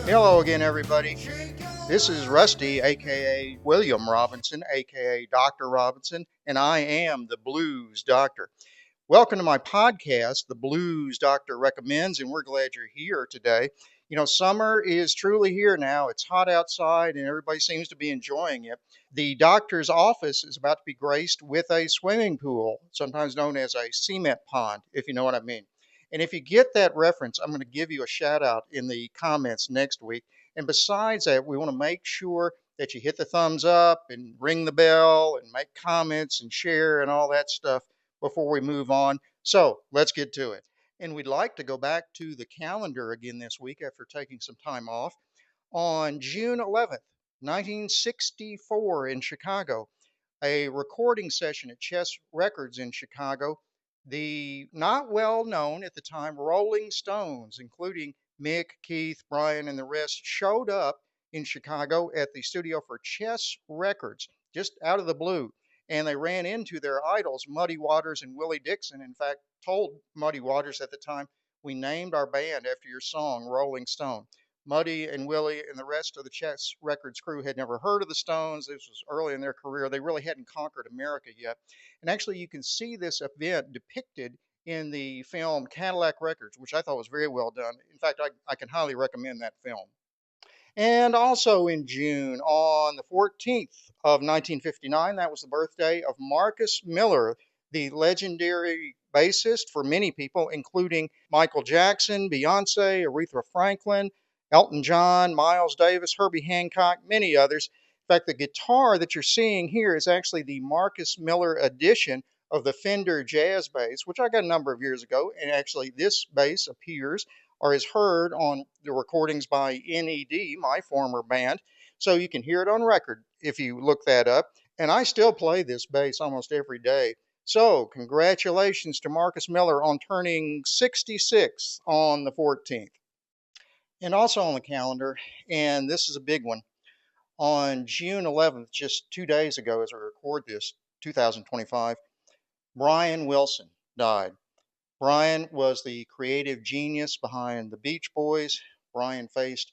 Hello again, everybody. This is Rusty, aka William Robinson, aka Dr. Robinson, and I am the Blues Doctor. Welcome to my podcast, The Blues Doctor Recommends, and we're glad you're here today. You know, summer is truly here now. It's hot outside, and everybody seems to be enjoying it. The doctor's office is about to be graced with a swimming pool, sometimes known as a cement pond, if you know what I mean. And if you get that reference, I'm going to give you a shout out in the comments next week. And besides that, we want to make sure that you hit the thumbs up and ring the bell and make comments and share and all that stuff before we move on. So let's get to it. And we'd like to go back to the calendar again this week after taking some time off. On June 11th, 1964, in Chicago, a recording session at Chess Records in Chicago. The not well known at the time Rolling Stones, including Mick, Keith, Brian, and the rest, showed up in Chicago at the studio for Chess Records just out of the blue. And they ran into their idols, Muddy Waters and Willie Dixon. In fact, told Muddy Waters at the time, "We named our band after your song, Rolling Stone." Muddy and Willie and the rest of the Chess Records crew had never heard of the Stones. This was early in their career. They really hadn't conquered America yet. And actually, you can see this event depicted in the film Cadillac Records, which I thought was very well done. In fact, I can highly recommend that film. And also in June, on the 14th of 1959, that was the birthday of Marcus Miller, the legendary bassist for many people, including Michael Jackson, Beyonce, Aretha Franklin, Elton John, Miles Davis, Herbie Hancock, many others. In fact, the guitar that you're seeing here is actually the Marcus Miller edition of the Fender Jazz bass, which I got a number of years ago. And actually, this bass appears or is heard on the recordings by NED, my former band. So you can hear it on record if you look that up. And I still play this bass almost every day. So congratulations to Marcus Miller on turning 66 on the 14th. And also on the calendar, and this is a big one, on June 11th, just 2 days ago as I record this, 2025, Brian Wilson died. Brian was the creative genius behind the Beach Boys. Brian faced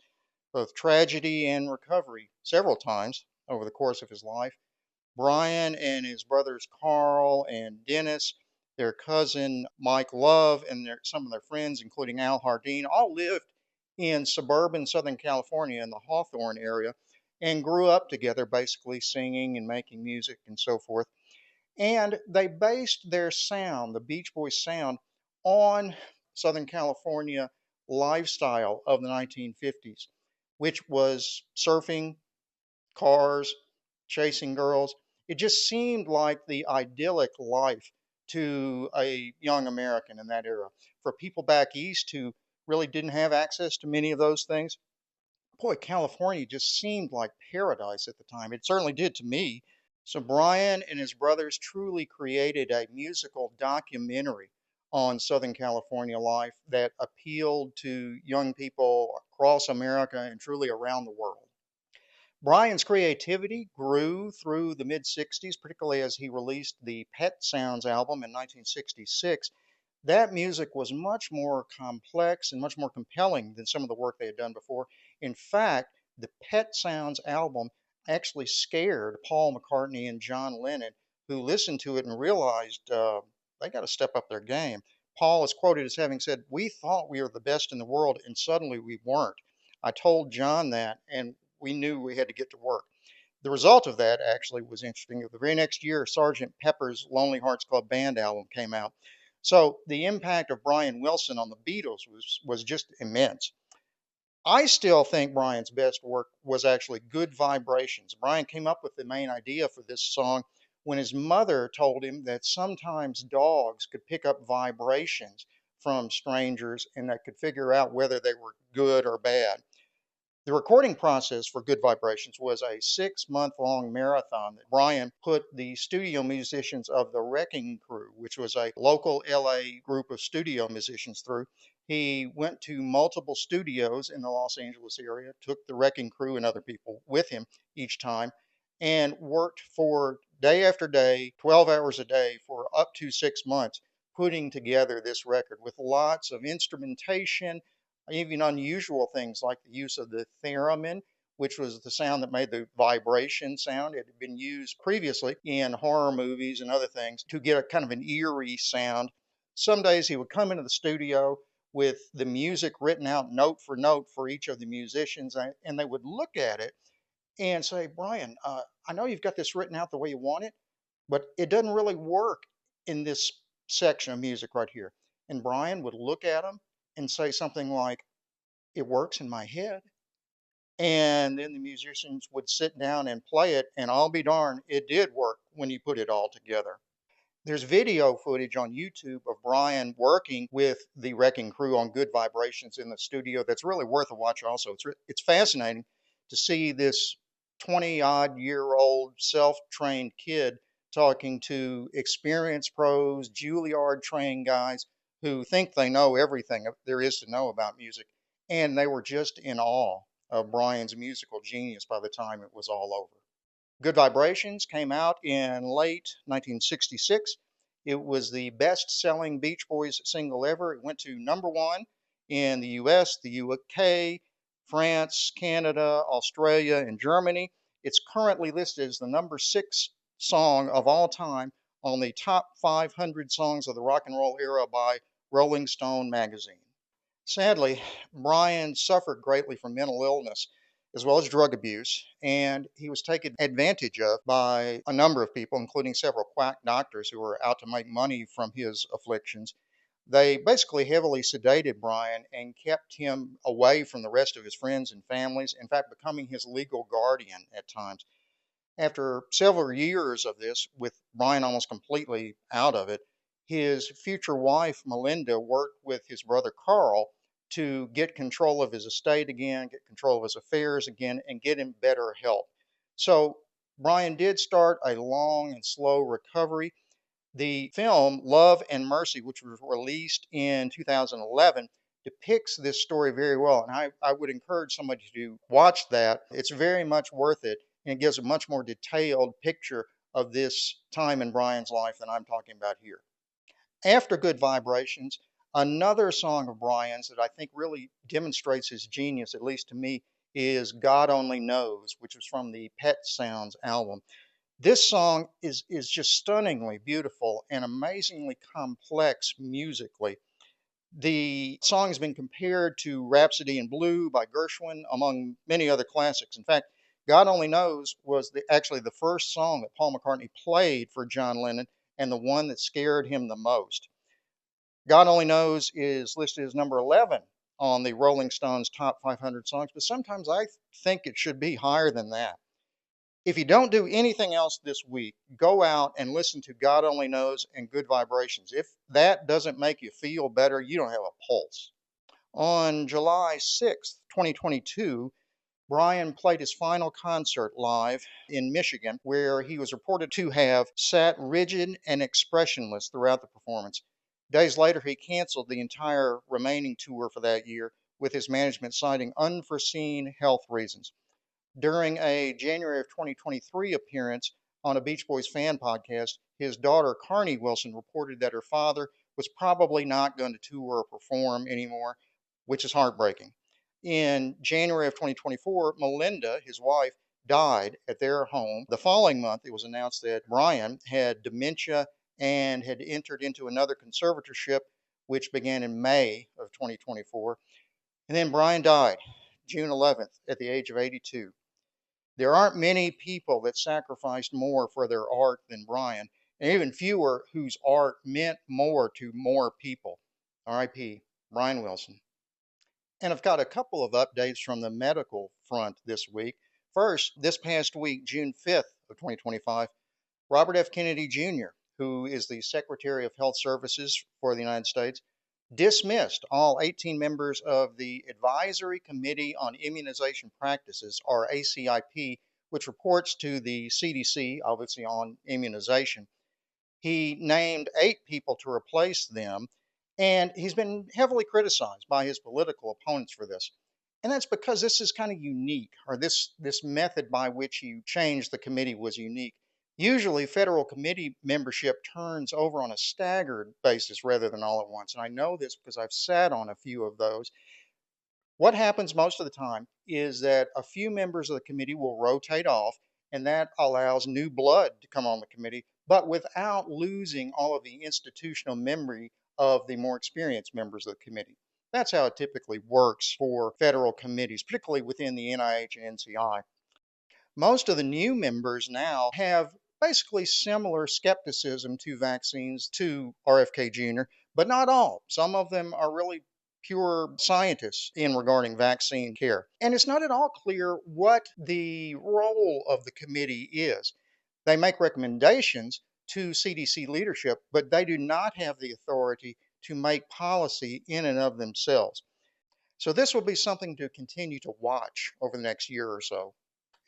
both tragedy and recovery several times over the course of his life. Brian and his brothers Carl and Dennis, their cousin Mike Love, and some of their friends, including Al Hardeen, all lived in suburban Southern California in the Hawthorne area and grew up together, basically singing and making music and so forth. And they based their sound, the Beach Boys sound, on Southern California lifestyle of the 1950s, which was surfing, cars, chasing girls. It just seemed like the idyllic life to a young American in that era. For people back east who really didn't have access to many of those things, boy, California just seemed like paradise at the time. It certainly did to me. So Brian and his brothers truly created a musical documentary on Southern California life that appealed to young people across America and truly around the world. Brian's creativity grew through the mid 60s, particularly as he released the Pet Sounds album in 1966. That music was much more complex and much more compelling than some of the work they had done before. In fact, the Pet Sounds album actually scared Paul McCartney and John Lennon, who listened to it and realized they got to step up their game. Paul is quoted as having said, "We thought we were the best in the world, and suddenly we weren't. I told John that, and we knew we had to get to work." The result of that actually was interesting. The very next year, Sergeant Pepper's Lonely Hearts Club Band album came out. So the impact of Brian Wilson on the Beatles was just immense. I still think Brian's best work was actually Good Vibrations. Brian came up with the main idea for this song when his mother told him that sometimes dogs could pick up vibrations from strangers and that could figure out whether they were good or bad. The recording process for Good Vibrations was a 6 month long marathon that Brian put the studio musicians of the Wrecking Crew, which was a local LA group of studio musicians, through. He went to multiple studios in the Los Angeles area, took the Wrecking Crew and other people with him each time, and worked for day after day, 12 hours a day for up to 6 months, putting together this record with lots of instrumentation, even unusual things like the use of the theremin, which was the sound that made the vibration sound. It had been used previously in horror movies and other things to get a kind of an eerie sound. Some days he would come into the studio with the music written out note for each of the musicians, and they would look at it and say, Brian, I know you've got this written out the way you want it, but it doesn't really work in this section of music right here. And Brian would look at them and say something like, it works in my head. And then the musicians would sit down and play it, and I'll be darned, it did work when you put it all together. There's video footage on YouTube of Brian working with the Wrecking Crew on Good Vibrations in the studio that's really worth a watch also. It's fascinating to see this 20-odd-year-old self-trained kid talking to experienced pros, Juilliard-trained guys who think they know everything there is to know about music. And they were just in awe of Brian's musical genius by the time it was all over. Good Vibrations came out in late 1966. It was the best-selling Beach Boys single ever. It went to #1 in the US, the UK, France, Canada, Australia, and Germany. It's currently listed as the #6 song of all time on the top 500 songs of the rock and roll era by Rolling Stone magazine. Sadly, Brian suffered greatly from mental illness as well as drug abuse, and he was taken advantage of by a number of people, including several quack doctors who were out to make money from his afflictions. They basically heavily sedated Brian and kept him away from the rest of his friends and families, in fact, becoming his legal guardian at times. After several years of this, with Brian almost completely out of it, his future wife, Melinda, worked with his brother Carl to get control of his estate again, get control of his affairs again, and get him better help. So Brian did start a long and slow recovery. The film Love and Mercy, which was released in 2011, depicts this story very well. And I would encourage somebody to watch that. It's very much worth it. And it gives a much more detailed picture of this time in Brian's life than I'm talking about here. After Good Vibrations, another song of Brian's that I think really demonstrates his genius, at least to me, is God Only Knows, which was from the Pet Sounds album. This song is just stunningly beautiful and amazingly complex musically. The song has been compared to Rhapsody in Blue by Gershwin, among many other classics. In fact, God Only Knows was actually the first song that Paul McCartney played for John Lennon and the one that scared him the most. God Only Knows is listed as #11 on the Rolling Stones top 500 songs, but sometimes I think it should be higher than that. If you don't do anything else this week, go out and listen to God Only Knows and Good Vibrations. If that doesn't make you feel better, you don't have a pulse. On July 6th, 2022, Brian played his final concert live in Michigan, where he was reported to have sat rigid and expressionless throughout the performance. Days later, he canceled the entire remaining tour for that year, with his management citing unforeseen health reasons. During a January of 2023 appearance on a Beach Boys fan podcast, his daughter, Carney Wilson, reported that her father was probably not going to tour or perform anymore, which is heartbreaking. In January of 2024, Melinda, his wife, died at their home. The following month, it was announced that Brian had dementia and had entered into another conservatorship, which began in May of 2024. And then Brian died June 11th at the age of 82. There aren't many people that sacrificed more for their art than Brian, and even fewer whose art meant more to more people. R.I.P. Brian Wilson. And I've got a couple of updates from the medical front this week. First, this past week, June 5th of 2025, Robert F. Kennedy Jr., who is the Secretary of Health Services for the United States, dismissed all 18 members of the Advisory Committee on Immunization Practices, or ACIP, which reports to the CDC, obviously on immunization. He named 8 people to replace them, and he's been heavily criticized by his political opponents for this. And that's because this is kind of unique, or this method by which you changed the committee was unique. Usually, federal committee membership turns over on a staggered basis rather than all at once. And I know this because I've sat on a few of those. What happens most of the time is that a few members of the committee will rotate off, and that allows new blood to come on the committee, but without losing all of the institutional memory of the more experienced members of the committee. That's how it typically works for federal committees, particularly within the NIH and NCI. Most of the new members now have basically similar skepticism to vaccines to RFK Jr., but not all. Some of them are really pure scientists in regarding vaccine care. And it's not at all clear what the role of the committee is. They make recommendations to CDC leadership, but they do not have the authority to make policy in and of themselves. So this will be something to continue to watch over the next year or so.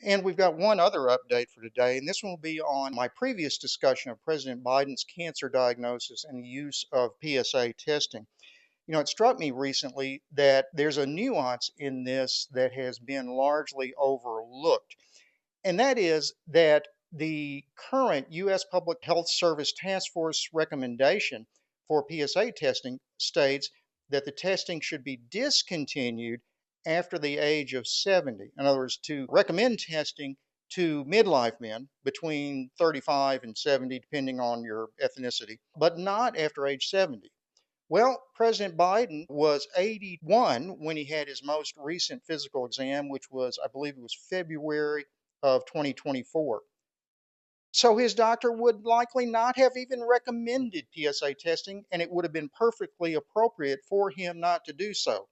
And we've got one other update for today, and this one will be on my previous discussion of President Biden's cancer diagnosis and the use of PSA testing. It struck me recently that there's a nuance in this that has been largely overlooked, and that is that the current U.S. Public Health Service Task Force recommendation for PSA testing states that the testing should be discontinued after the age of 70. In other words, to recommend testing to midlife men between 35 and 70, depending on your ethnicity, but not after age 70. Well, President Biden was 81 when he had his most recent physical exam, which was, I believe it was February of 2024. So his doctor would likely not have even recommended PSA testing, and it would have been perfectly appropriate for him not to do so.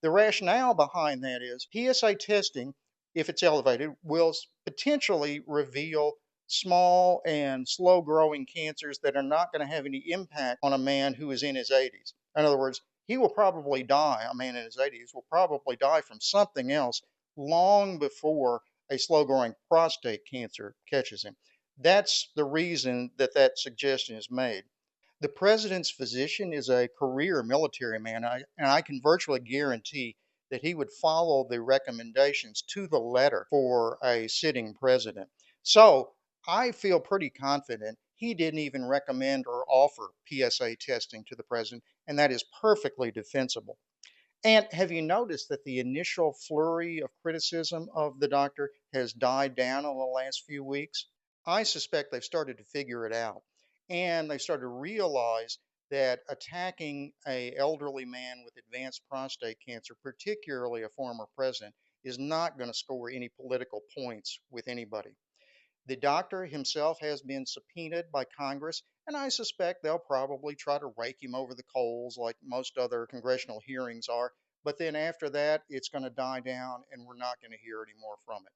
The rationale behind that is PSA testing, if it's elevated, will potentially reveal small and slow growing cancers that are not going to have any impact on a man who is in his 80s. In other words, he will probably die, a man in his 80s will probably die from something else long before a slow growing prostate cancer catches him. That's the reason that that suggestion is made. The president's physician is a career military man, and I can virtually guarantee that he would follow the recommendations to the letter for a sitting president. So I feel pretty confident he didn't even recommend or offer PSA testing to the president, and that is perfectly defensible. And have you noticed that the initial flurry of criticism of the doctor has died down in the last few weeks? I suspect they've started to figure it out, and they started to realize that attacking a elderly man with advanced prostate cancer, particularly a former president, is not going to score any political points with anybody. The doctor himself has been subpoenaed by Congress, and I suspect they'll probably try to rake him over the coals like most other congressional hearings are. But then after that, it's going to die down, and we're not going to hear any more from it.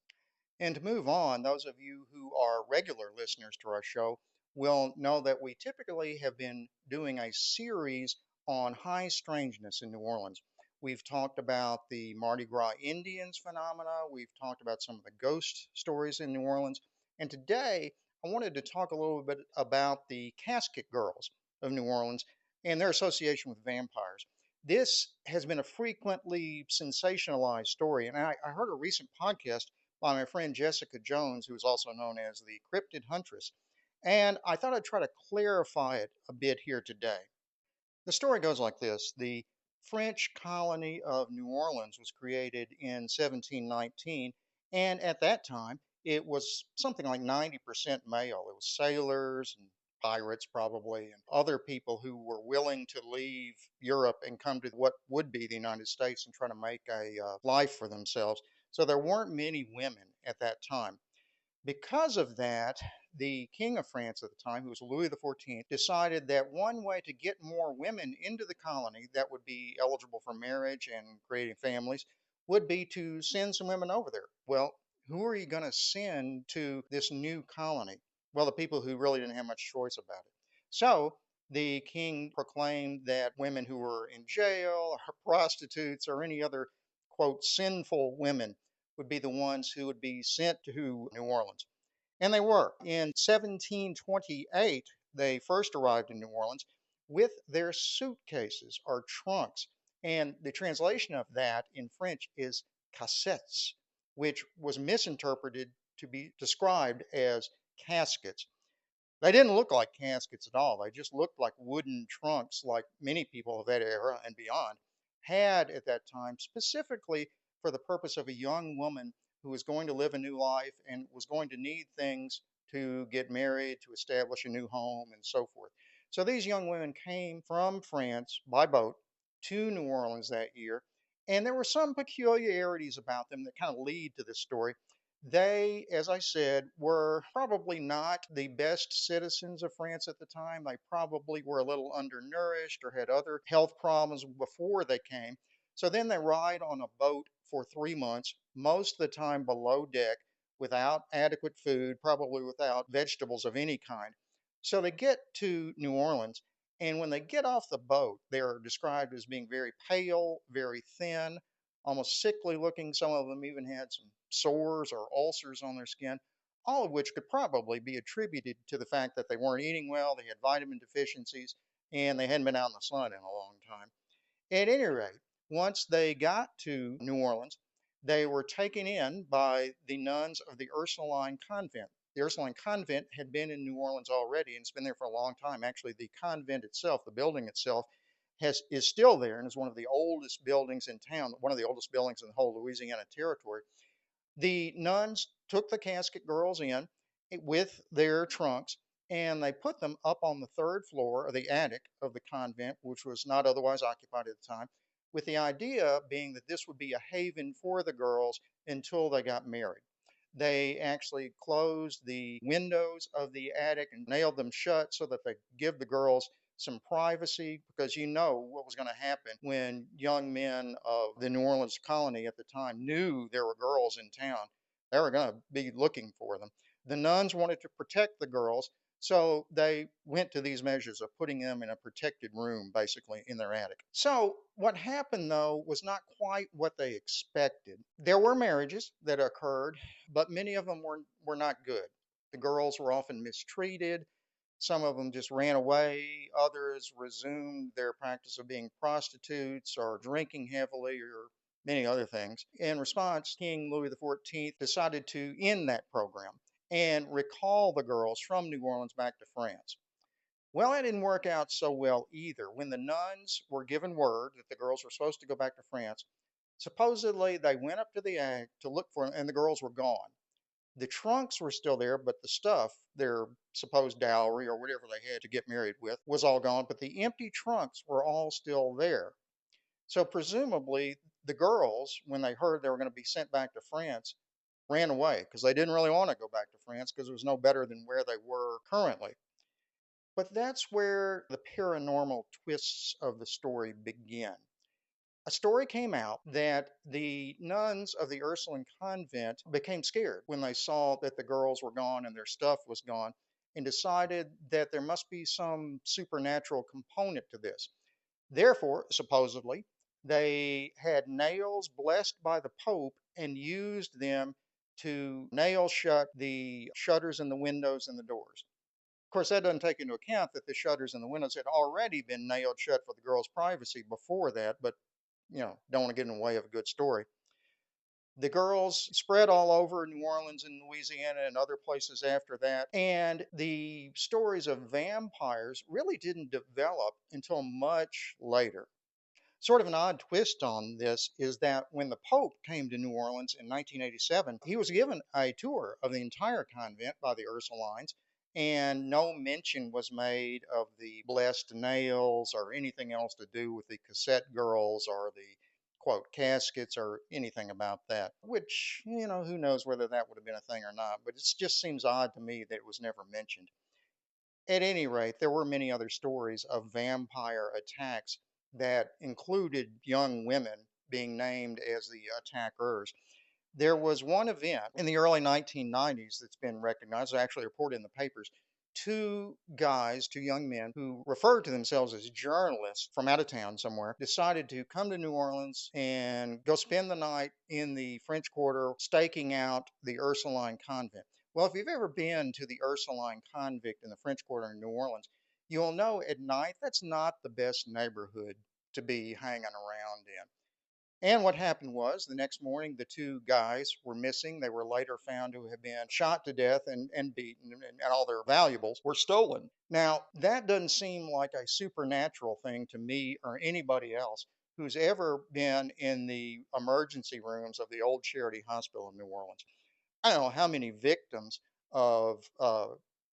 And to move on, those of you who are regular listeners to our show will know that we typically have been doing a series on high strangeness in New Orleans. We've talked about the Mardi Gras Indians phenomena. We've talked about some of the ghost stories in New Orleans. And today, I wanted to talk a little bit about the Casket Girls of New Orleans and their association with vampires. This has been a frequently sensationalized story, and I heard a recent podcast by my friend Jessica Jones, who is also known as the Cryptid Huntress. And I thought I'd try to clarify it a bit here today. The story goes like this: the French colony of New Orleans was created in 1719, and at that time it was something like 90% male. It was sailors and pirates, probably, and other people who were willing to leave Europe and come to what would be the United States and try to make a life for themselves. So there weren't many women at that time. Because of that, the King of France at the time, who was Louis XIV, decided that one way to get more women into the colony that would be eligible for marriage and creating families would be to send some women over there. Well, who are you going to send to this new colony? Well, the people who really didn't have much choice about it. So the king proclaimed that women who were in jail, or prostitutes, or any other, quote, sinful women would be the ones who would be sent to New Orleans. And they were. In 1728, they first arrived in New Orleans with their suitcases or trunks. And the translation of that in French is cassettes, which was misinterpreted to be described as caskets. They didn't look like caskets at all. They just looked like wooden trunks, like many people of that era and beyond had at that time, specifically for the purpose of a young woman who was going to live a new life and was going to need things to get married, to establish a new home, and so forth. So these young women came from France by boat to New Orleans that year. And there were some peculiarities about them that kind of lead to this story. They, as I said, were probably not the best citizens of France at the time. They probably were a little undernourished or had other health problems before they came. So then they ride on a boat for 3 months, most of the time below deck, without adequate food, probably without vegetables of any kind. So they get to New Orleans, and when they get off the boat, they're described as being very pale, very thin, almost sickly looking. Some of them even had some sores or ulcers on their skin, all of which could probably be attributed to the fact that they weren't eating well, they had vitamin deficiencies, and they hadn't been out in the sun in a long time. At any rate, once they got to New Orleans, they were taken in by the nuns of the Ursuline convent. The Ursuline convent had been in New Orleans already, and it's been there for a long time. Actually, the convent itself, the building itself, is still there and is one of the oldest buildings in town, one of the oldest buildings in the whole Louisiana territory. The nuns took the Casket Girls in with their trunks, and they put them up on the third floor of the attic of the convent, which was not otherwise occupied at the time, with the idea being that this would be a haven for the girls until they got married. They actually closed the windows of the attic and nailed them shut so that they give the girls some privacy, because you know what was going to happen when young men of the New Orleans colony at the time knew there were girls in town. They were going to be looking for them. The nuns wanted to protect the girls, so they went to these measures of putting them in a protected room, basically in their attic. So what happened, though, was not quite what they expected. There were marriages that occurred, but many of them were not good. The girls were often mistreated. Some of them just ran away. Others resumed their practice of being prostitutes or drinking heavily or many other things. In response, King Louis XIV decided to end that program and recall the girls from New Orleans back to France. Well, that didn't work out so well either. When the nuns were given word that the girls were supposed to go back to France, supposedly they went up to the attic to look for them, and the girls were gone. The trunks were still there, but the stuff, their supposed dowry or whatever they had to get married with, was all gone. But the empty trunks were all still there. So presumably, the girls, when they heard they were going to be sent back to France, ran away because they didn't really want to go back to France because it was no better than where they were currently. But that's where the paranormal twists of the story begin. A story came out that the nuns of the Ursuline convent became scared when they saw that the girls were gone and their stuff was gone, and decided that there must be some supernatural component to this. Therefore, supposedly, they had nails blessed by the Pope and used them to nail shut the shutters and the windows and the doors. Of course, that doesn't take into account that the shutters and the windows had already been nailed shut for the girls' privacy before that, but don't want to get in the way of a good story. The girls spread all over New Orleans and Louisiana and other places after that. And the stories of vampires really didn't develop until much later. Sort of an odd twist on this is that when the Pope came to New Orleans in 1987, he was given a tour of the entire convent by the Ursulines, and no mention was made of the blessed nails or anything else to do with the Casket Girls or the quote caskets or anything about that, which, who knows whether that would have been a thing or not, but it just seems odd to me that it was never mentioned. At any rate, there were many other stories of vampire attacks that included young women being named as the attackers. There was one event in the early 1990s that's been recognized, actually reported in the papers. Two young men who referred to themselves as journalists from out of town somewhere, decided to come to New Orleans and go spend the night in the French Quarter staking out the Ursuline convent. Well, if you've ever been to the Ursuline convent in the French Quarter in New Orleans, you'll know at night that's not the best neighborhood to be hanging around in. And what happened was the next morning, the two guys were missing. They were later found to have been shot to death and beaten, and all their valuables were stolen. Now, that doesn't seem like a supernatural thing to me or anybody else, who's ever been in the emergency rooms of the old Charity Hospital in New Orleans. I don't know how many victims of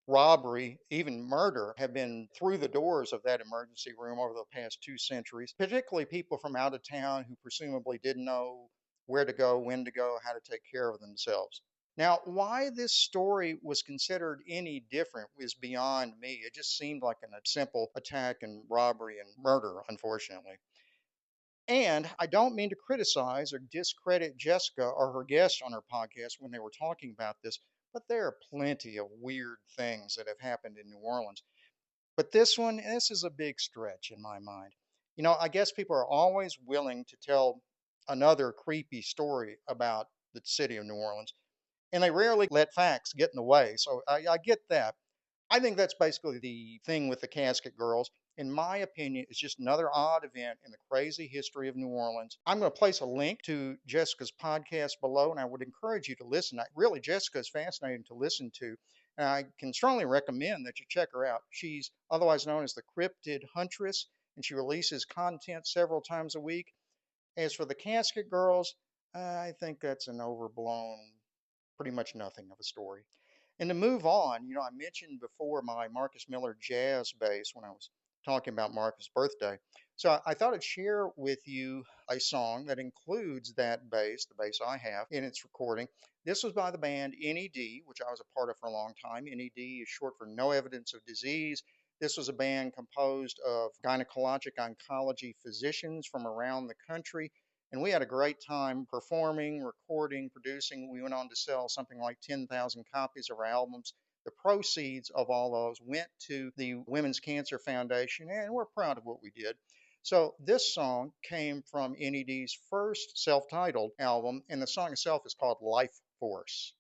robbery, even murder, have been through the doors of that emergency room over the past 2 centuries, particularly people from out of town who presumably didn't know where to go, when to go, how to take care of themselves. Now, why this story was considered any different is beyond me. It just seemed like a simple attack and robbery and murder, unfortunately. And I don't mean to criticize or discredit Jessica or her guests on her podcast when they were talking about this, but there are plenty of weird things that have happened in New Orleans. But this is a big stretch in my mind. I guess people are always willing to tell another creepy story about the city of New Orleans, and they rarely let facts get in the way. So I get that. I think that's basically the thing with the Casket Girls. In my opinion, it's just another odd event in the crazy history of New Orleans. I'm going to place a link to Jessica's podcast below, and I would encourage you to listen. Really, Jessica is fascinating to listen to, and I can strongly recommend that you check her out. She's otherwise known as the Cryptid Huntress, and she releases content several times a week. As for the Casket Girls, I think that's an overblown, pretty much nothing of a story. And to move on, I mentioned before my Marcus Miller jazz bass when I was talking about Marcus' birthday. So I thought I'd share with you a song that includes that bass, the bass I have, in its recording. This was by the band NED, which I was a part of for a long time. NED is short for No Evidence of Disease. This was a band composed of gynecologic oncology physicians from around the country, and we had a great time performing, recording, producing. We went on to sell something like 10,000 copies of our albums. The proceeds of all those went to the Women's Cancer Foundation, and we're proud of what we did. So this song came from NED's first self-titled album, and the song itself is called Life Force.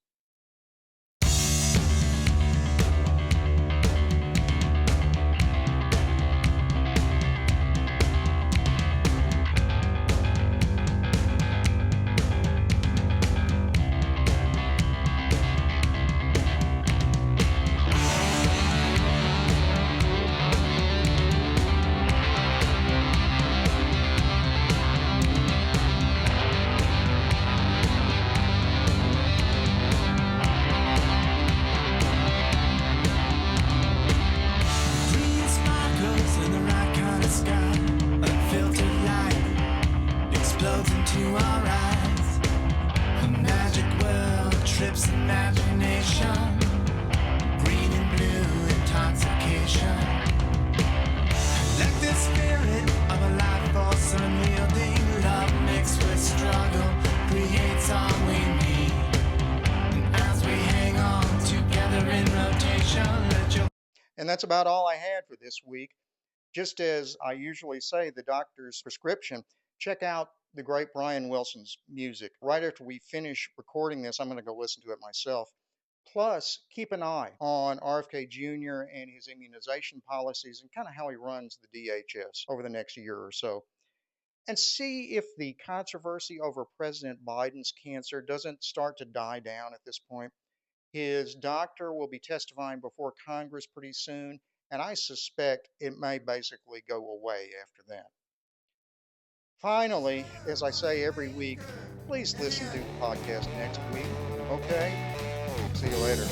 And that's about all I had for this week. Just as I usually say, the doctor's prescription, check out the great Brian Wilson's music. Right after we finish recording this, I'm going to go listen to it myself. Plus, keep an eye on RFK Jr. and his immunization policies and kind of how he runs the DHS over the next year or so. And see if the controversy over President Biden's cancer doesn't start to die down at this point. His doctor will be testifying before Congress pretty soon, and I suspect it may basically go away after that. Finally, as I say every week, please listen to the podcast next week. Okay? See you later.